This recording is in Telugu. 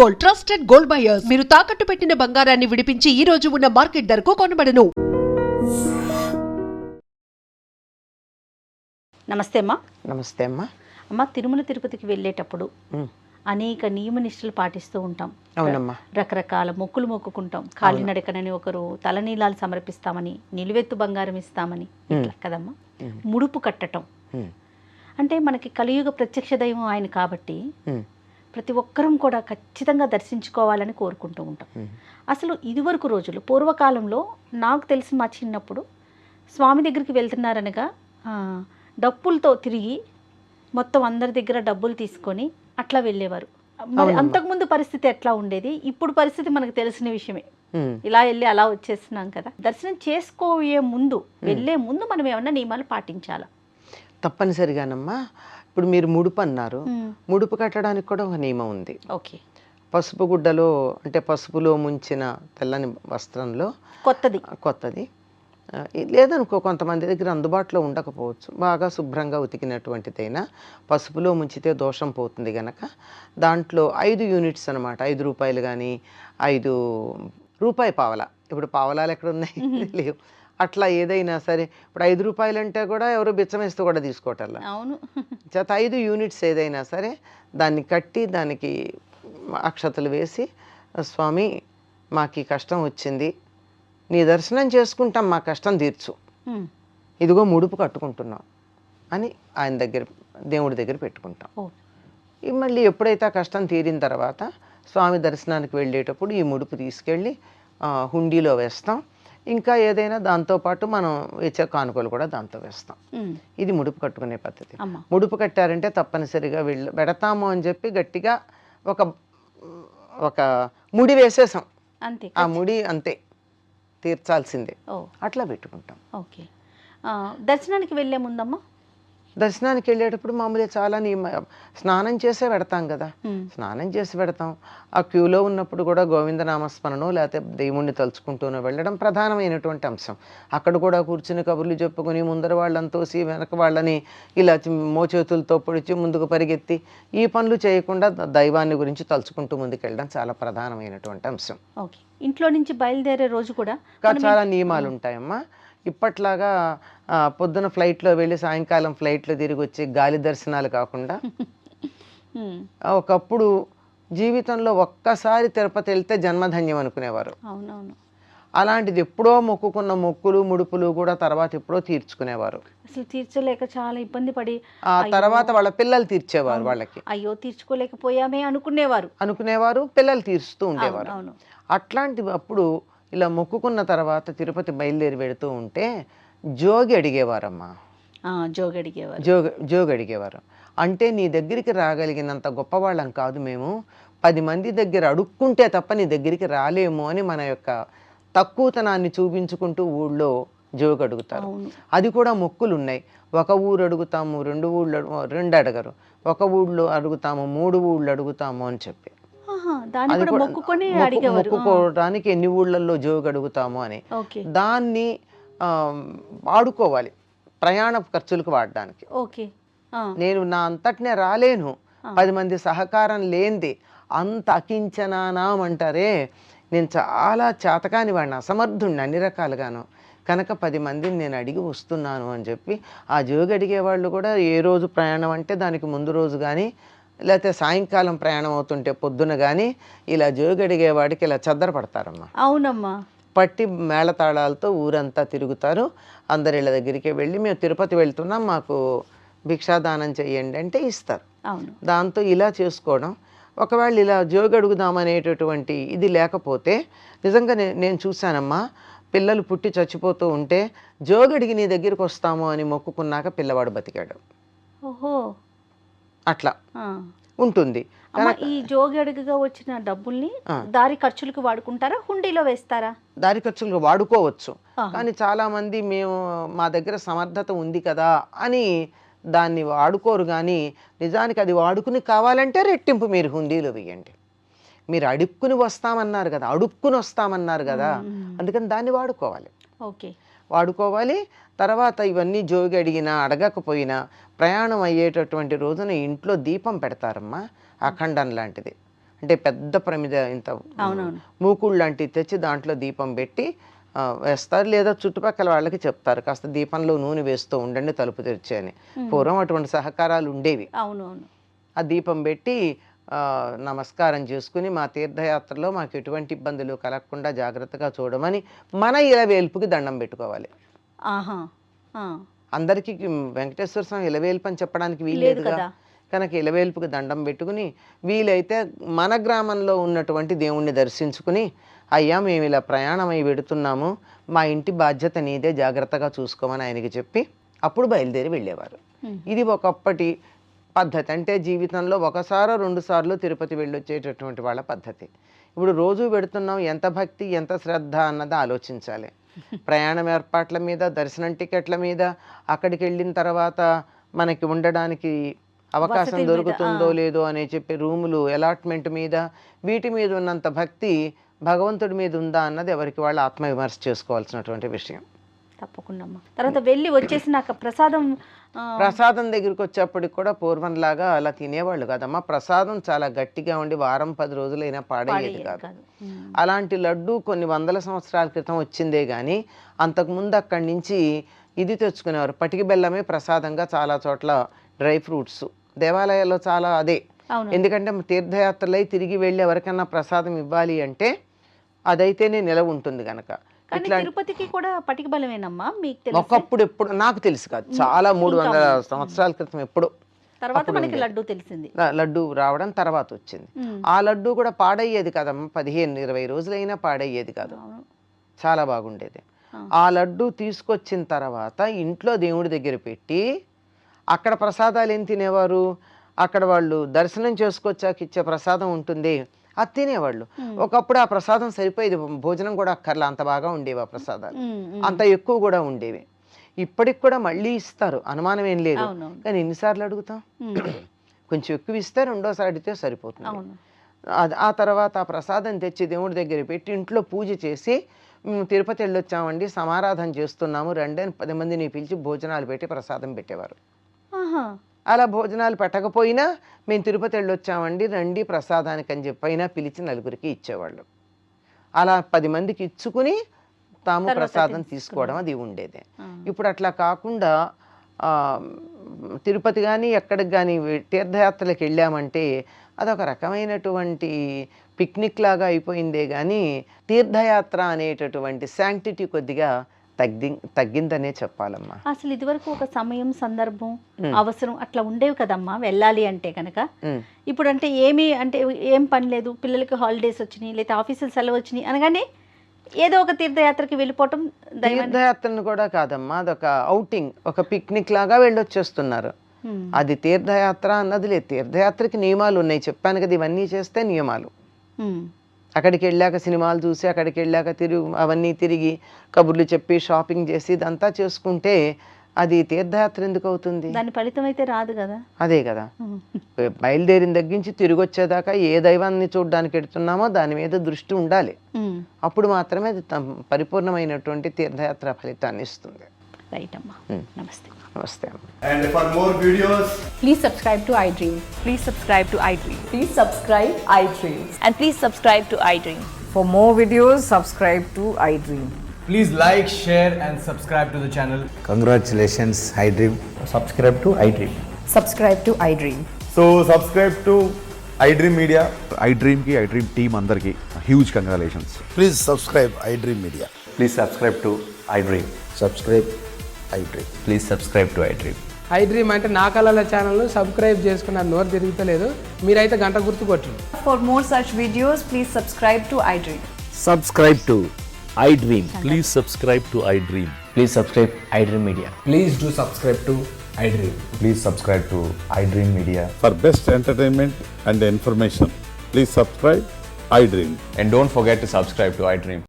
Gold, trusted gold buyers. మీరు తాకట్టు పెట్టిన బంగారాన్ని విడిపించి ఈ రోజు ఉన్న మార్కెట్ ధరకు కొనబడను. నమస్తే అమ్మా. నమస్తే అమ్మా. అమ్మ, తిరుమల తిరుపతికి వెళ్ళేటప్పుడు అనేక నియమ నిష్టలు పాటిస్తూ ఉంటాం. అవునమ్మా. రకరకాల మొక్కులు మొక్కుకుంటాం. కాలినడకనని ఒకరు తలనీలాలు సమర్పిస్తామని, నిలువెత్తు బంగారం ఇస్తామని, ఇట్లా కదమ్మా. ముడుపు కట్టటం అంటే మనకి కలియుగ ప్రత్యక్ష దైవం ఆయన కాబట్టి ప్రతి ఒక్కరం కూడా ఖచ్చితంగా దర్శించుకోవాలని కోరుకుంటూ ఉంటాం. అసలు ఇదివరకు రోజులు పూర్వకాలంలో నాకు తెలిసి మా చిన్నప్పుడు స్వామి దగ్గరికి వెళ్తున్నారనగా డప్పులతో తిరిగి మొత్తం అందరి దగ్గర డబ్బులు తీసుకొని అట్లా వెళ్ళేవారు. మరి అంతకుముందు పరిస్థితి ఎట్లా ఉండేది? ఇప్పుడు పరిస్థితి మనకు తెలిసిన విషయమే. ఇలా వెళ్ళి అలా వచ్చేస్తున్నాం కదా. దర్శనం చేసుకోయే ముందు, వెళ్ళే ముందు మనం ఏమన్నా నియమాలు పాటించాలా? తప్పనిసరిగానమ్మా. ఇప్పుడు మీరు ముడుపు అన్నారు. ముడుపు కట్టడానికి కూడా ఒక నియమం ఉంది. ఓకే. పసుపు గుడ్డలో అంటే పసుపులో ముంచిన తెల్లని వస్త్రంలో కొత్తది లేదనుకో, కొంతమంది దగ్గర అందుబాటులో ఉండకపోవచ్చు, బాగా శుభ్రంగా ఉతికినటువంటిదైనా పసుపులో ముంచితే దోషం పోతుంది గనక దాంట్లో 5 యూనిట్స్ అనమాట. 5 రూపాయలు కానీ 5 రూపాయి పావలా, ఇప్పుడు పావలాలు ఎక్కడ ఉన్నాయి లేవు, అట్లా ఏదైనా సరే. ఇప్పుడు 5 రూపాయలు అంటే కూడా ఎవరు బిచ్చం వేస్తూ కూడా తీసుకోవటల్లా. అవును. చేత 5 యూనిట్స్ ఏదైనా సరే దాన్ని కట్టి దానికి అక్షతలు వేసి, స్వామి మాకు ఈ కష్టం వచ్చింది, నీ దర్శనం చేసుకుంటాం, మా కష్టం తీర్చు, ఇదిగో ముడుపు కట్టుకుంటున్నాం అని ఆయన దగ్గర, దేవుడి దగ్గర పెట్టుకుంటాం. మళ్ళీ ఎప్పుడైతే ఆ కష్టం తీరిన తర్వాత స్వామి దర్శనానికి వెళ్ళేటప్పుడు ఈ ముడుపు తీసుకెళ్ళి హుండీలో వేస్తాం. ఇంకా ఏదైనా దాంతోపాటు మనం ఇచ్చే కానుకలు కూడా దాంతో వేస్తాం. ఇది ముడుపు కట్టుకునే పద్ధతి. ముడుపు కట్టారంటే తప్పనిసరిగా పెడతాము అని చెప్పి గట్టిగా ఒక ముడి వేసేసాం, ఆ ముడి అంతే తీర్చాల్సిందే, అట్లా పెట్టుకుంటాం. ఓకే. దర్శనానికి వెళ్ళే ముందమ్మా, దర్శనానికి వెళ్ళేటప్పుడు మామూలుగా చాలా స్నానం చేసే పెడతాం కదా, స్నానం చేసి పెడతాం. ఆ క్యూలో ఉన్నప్పుడు కూడా గోవిందనామస్మరణో లేకపోతే దేవుణ్ణి తలుచుకుంటూనో వెళ్ళడం ప్రధానమైనటువంటి అంశం. అక్కడ కూడా కూర్చుని కబుర్లు చెప్పుకొని ముందర వాళ్ళని తోసి వెనక వాళ్ళని ఇలా మోచేతులతో పొడిచి ముందుకు పరిగెత్తి ఈ పనులు చేయకుండా దైవాన్ని గురించి తలుచుకుంటూ ముందుకెళ్ళడం చాలా ప్రధానమైనటువంటి అంశం. ఓకే. ఇంట్లో నుంచి బయలుదేరే రోజు కూడా చాలా నియమాలు ఉంటాయమ్మా. ఇప్పట్లాగా పొద్దున ఫ్లైట్లో వెళ్ళి సాయంకాలం ఫ్లైట్లో తిరిగి వచ్చి గాలి దర్శనాలు కాకుండా ఒకప్పుడు జీవితంలో ఒక్కసారి తిరుపతి వెళ్తే జన్మధన్యం అనుకునేవారు. అవునవును. అలాంటిది ఎప్పుడో మొక్కుకున్న మొక్కులు ముడుపులు కూడా తర్వాత ఎప్పుడో తీర్చుకునేవారు. అసలు తీర్చలేక చాలా ఇబ్బంది పడి ఆ తర్వాత వాళ్ళ పిల్లలు తీర్చేవారు. వాళ్ళకి అయ్యో తీర్చుకోలేకపోయామే అనుకునేవారు, పిల్లలు తీరుస్తూ ఉండేవారు. అట్లాంటివి అప్పుడు ఇలా మొక్కుకున్న తర్వాత తిరుపతి బయలుదేరి వెళుతూ ఉంటే జోగి అడిగేవారమ్మా. జోగి అడిగేవారు. అంటే నీ దగ్గరికి రాగలిగినంత గొప్పవాళ్ళం కాదు మేము, 10 మంది దగ్గర అడుక్కుంటే తప్ప నీ దగ్గరికి రాలేము అని మన యొక్క తక్కువతనాన్ని చూపించుకుంటూ ఊళ్ళో జోగి అడుగుతారు. అది కూడా మొక్కులు ఉన్నాయి. ఒక ఊరు అడుగుతాము, 2 ఊళ్ళు 2 అడగరు, ఒక ఊళ్ళో అడుగుతాము, 3 ఊళ్ళు అడుగుతాము అని చెప్పి మొక్కుకోవడానికి ఎన్ని ఊళ్ళల్లో జోగి అడుగుతాము అని. దాన్ని వాడుకోవాలి ప్రయాణ ఖర్చులకు వాడడానికి. నేను నా అంతటినే రాలేను, 10 మంది సహకారం లేనిది అంత అకించనామంటారే, నేను చాలా చేతకాని వాడిని, అసమర్థుడిని అన్ని రకాలుగాను, కనుక 10 మందిని నేను అడిగి వస్తున్నాను అని చెప్పి ఆ జోగి అడిగేవాళ్ళు కూడా ఏ రోజు ప్రయాణం అంటే దానికి ముందు రోజు కానీ లేకపోతే సాయంకాలం ప్రయాణం అవుతుంటే పొద్దున కానీ ఇలా జోగి అడిగేవాడికి ఇలా చద్దర పడతారమ్మా. అవునమ్మా. పట్టి మేళతాళాలతో ఊరంతా తిరుగుతారు. అందరి ఇళ్ళ దగ్గరికి వెళ్ళి మేము తిరుపతి వెళ్తున్నాం, మాకు భిక్షాదానం చెయ్యండి అంటే ఇస్తారు. దాంతో ఇలా చేసుకోవడం. ఒకవేళ ఇలా జోగి అడుగుదామనేటటువంటి ఇది లేకపోతే నిజంగా నేను చూశానమ్మా, పిల్లలు పుట్టి చచ్చిపోతూ ఉంటే జోగి అడిగి నీ దగ్గరికి వస్తాము అని మొక్కుకున్నాక పిల్లవాడు బతికాడు. ఓహో, అట్లా ఉంటుంది. ఈ జోగి అడుగుగా వచ్చిన డబ్బుల్ని దారి ఖర్చులకు వాడుకుంటారా, హుండీలో వేస్తారా? దారి ఖర్చులకు వాడుకోవచ్చు, కానీ చాలా మంది మేము మా దగ్గర సమర్థత ఉంది కదా అని దాన్ని వాడుకోరు. కానీ నిజానికి అది వాడుకుని కావాలంటే రెట్టింపు మీరు హుండీలో వేయండి. మీరు అడుక్కుని వస్తామన్నారు కదా, అందుకని దాన్ని వాడుకోవాలి. ఓకే, వాడుకోవాలి. తర్వాత ఇవన్నీ జోగి అడిగినా అడగకపోయినా ప్రయాణం అయ్యేటటువంటి రోజున ఇంట్లో దీపం పెడతారమ్మా, అఖండం లాంటిది. అంటే పెద్ద ప్రమిద ఇంత అవునవును. మూకుడు లాంటివి తెచ్చి దాంట్లో దీపం పెట్టి వేస్తారు, లేదా చుట్టుపక్కల వాళ్ళకి చెప్తారు కాస్త దీపంలో నూనె వేస్తూ ఉండండి తలుపు తెరిచి అని. పూర్వం అటువంటి సహకారాలు ఉండేవి. అవునవును. ఆ దీపం పెట్టి నమస్కారం చేసుకుని మా తీర్థయాత్రలో మాకు ఎటువంటి ఇబ్బందులు కలగకుండా జాగ్రత్తగా చూడమని మన ఇలవేల్పుకి దండం పెట్టుకోవాలి. ఆహా. అందరికీ వెంకటేశ్వర స్వామి ఇలవేల్పు అని చెప్పడానికి వీల్లేదుగా, కనుక ఇలవేల్పుకి దండం పెట్టుకుని వీలైతే మన గ్రామంలో ఉన్నటువంటి దేవుణ్ణి దర్శించుకుని, అయ్యా మేము ఇలా ప్రయాణమై వెడుతున్నాము, మా ఇంటి బాధ్యత నీదే, జాగ్రత్తగా చూసుకోమని ఆయనకి చెప్పి అప్పుడు బయలుదేరి వెళ్ళేవారు. ఇది ఒకప్పటి పద్ధతి. అంటే జీవితంలో ఒకసారో 2 సార్లు తిరుపతి వెళ్ళొచ్చేటటువంటి వాళ్ళ పద్ధతి. ఇప్పుడు రోజు పెడుతున్నాం, ఎంత భక్తి ఎంత శ్రద్ధ అన్నది ఆలోచించాలి. ప్రయాణం ఏర్పాట్ల మీద, దర్శనం టికెట్ల మీద, అక్కడికి వెళ్ళిన తర్వాత మనకి ఉండడానికి అవకాశం దొరుకుతుందో లేదో అని చెప్పి రూములు అలాట్మెంట్ మీద, వీటి మీద ఉన్నంత భక్తి భగవంతుడి మీద ఉందా అన్నది ఎవరికి వాళ్ళు ఆత్మవిమర్శ చేసుకోవాల్సినటువంటి విషయం. తప్పకుండా అమ్మా. తర్వాత వెళ్ళి వచ్చేసినాక ప్రసాదం దగ్గరికి వచ్చేప్పటికి కూడా పూర్వంలాగా అలా తినేవాళ్ళు కాదమ్మా. ప్రసాదం చాలా గట్టిగా ఉండి వారం 10 రోజులైనా పాడయ్యేది కాదు. అలాంటి లడ్డు కొన్ని 100 సంవత్సరాల క్రితం వచ్చిందే కానీ అంతకుముందు అక్కడి నుంచి ఇది తెచ్చుకునేవారు. పటికి బెల్లమే ప్రసాదంగా చాలా చోట్ల, డ్రై ఫ్రూట్స్ దేవాలయాల్లో చాలా అదే. ఎందుకంటే తీర్థయాత్రలై తిరిగి వెళ్ళి ఎవరికన్నా ప్రసాదం ఇవ్వాలి అంటే అదైతేనే నిలవ ఉంటుంది కనుక. తిరుపతికి కూడా పటిక బలమేనమ్మా మీకు తెలుసు? ఒకప్పుడు ఎప్పుడు నాకు తెలుసు కాదు, చాలా 300 సంవత్సరాల క్రితం ఎప్పుడు తర్వాత మనకి లడ్డు తెలిసింది. లడ్డు రావడం తర్వాత వచ్చింది. ఆ లడ్డు కూడా పాడయ్యేది కదమ్మా, 15-20 రోజులైనా పాడయ్యేది కాదు, చాలా బాగుండేది. ఆ లడ్డు తీసుకొచ్చిన తర్వాత ఇంట్లో దేవుడి దగ్గర పెట్టి అక్కడ ప్రసాదాలు ఏం తినేవారు, అక్కడ వాళ్ళు దర్శనం చేసుకొచ్చాక ఇచ్చే ప్రసాదం ఉంటుంది, అది తినేవాళ్ళు. ఒకప్పుడు ఆ ప్రసాదం సరిపోయేది, భోజనం కూడా అక్కర్లా, అంత బాగా ఉండేవి ఆ ప్రసాదాలు, అంత ఎక్కువ కూడా ఉండేవి. ఇప్పటికి కూడా మళ్ళీ ఇస్తారు, అనుమానం ఏం లేదు. కానీ ఎన్నిసార్లు అడుగుతాం, కొంచెం ఎక్కువ ఇస్తే రెండోసారి అడిగితే సరిపోతుంది. ఆ తర్వాత ఆ ప్రసాదం తెచ్చి దేవుడి దగ్గర పెట్టి ఇంట్లో పూజ చేసి, తిరుపతి వెళ్ళొచ్చామండి, సమారాధన చేస్తున్నాము రండి అని 10 మందిని పిలిచి భోజనాలు పెట్టి ప్రసాదం పెట్టేవారు. అలా భోజనాలు పెట్టకపోయినా మేము తిరుపతి వెళ్ళొచ్చామండి రండి ప్రసాదానికి అని చెప్పైనా పిలిచి నలుగురికి ఇచ్చేవాళ్ళు. అలా 10 మందికి ఇచ్చుకుని తాము ప్రసాదం తీసుకోవడం అది ఉండేది. ఇప్పుడు అట్లా కాకుండా తిరుపతి కానీ ఎక్కడికి కానీ తీర్థయాత్రలకు వెళ్ళామంటే అదొక రకమైనటువంటి పిక్నిక్ లాగా అయిపోయిందే కానీ తీర్థయాత్ర అనేటటువంటి శాంక్టిటీ కొద్దిగా తగ్గిందనే చెప్పాలమ్మా. అసలు ఇదివరకు ఒక సమయం, సందర్భం, అవసరం అట్లా ఉండేవి కదమ్మా వెళ్ళాలి అంటే కనుక. ఇప్పుడు అంటే ఏం పని లేదు, పిల్లలకి హాలిడేస్ వచ్చినాయి లేదా ఆఫీసులు సెలవు వచ్చినాయి అనగానే ఏదో ఒక తీర్థయాత్రకి వెళ్ళిపోవటం. తీర్థయాత్రను కూడా కాదమ్మా, అదొక అవుటింగ్, ఒక పిక్నిక్ లాగా వెళ్ళొచ్చేస్తున్నారు. అది తీర్థయాత్ర అన్నది లేదు. తీర్థయాత్రకి నియమాలు ఉన్నాయి, చెప్పాను కదా, ఇవన్నీ చేస్తే నియమాలు. అక్కడికి వెళ్ళాక సినిమాలు చూసి, అక్కడికి వెళ్ళాక అవన్నీ తిరిగి కబుర్లు చెప్పి షాపింగ్ చేసి ఇదంతా చేసుకుంటే అది తీర్థయాత్ర ఎందుకు అవుతుంది? దాని ఫలితం అయితే రాదు కదా. అదే కదా, బయలుదేరిన దగ్గర నుంచి తిరిగి వచ్చేదాకా ఏ దైవాన్ని చూడడానికి వెళ్తున్నామో దాని మీద దృష్టి ఉండాలి. అప్పుడు మాత్రమే అది పరిపూర్ణమైనటువంటి తీర్థయాత్ర ఫలితాన్ని ఇస్తుంది. రైట్ అమ్మా, నమస్తే. నమస్తే. And for more videos, please subscribe to iDream. Please subscribe to iDream. Please subscribe iDream. And please subscribe to iDream. For more videos, subscribe to iDream. please like, share and subscribe to the channel. Congratulations, iDream. Subscribe to iDream. Subscribe to iDream. So subscribe to iDream Media. iDream ki iDream team andarki huge congratulations. Please subscribe iDream Media. Please subscribe to iDream. Subscribe iDream. Please subscribe to iDream. iDream అంటే నా కళల ఛానల్ను సబ్స్క్రైబ్ చేసుకున్న నోరు తిరుగుతలేదు, మీరైతే గంట గుర్తు కొట్టండి. For more such videos, please subscribe to iDream. Subscribe to iDream. Please subscribe to iDream. Please subscribe iDream Media. Please do subscribe to iDream. Please subscribe to iDream Media. For best entertainment and information, please subscribe iDream. And don't forget to subscribe to iDream.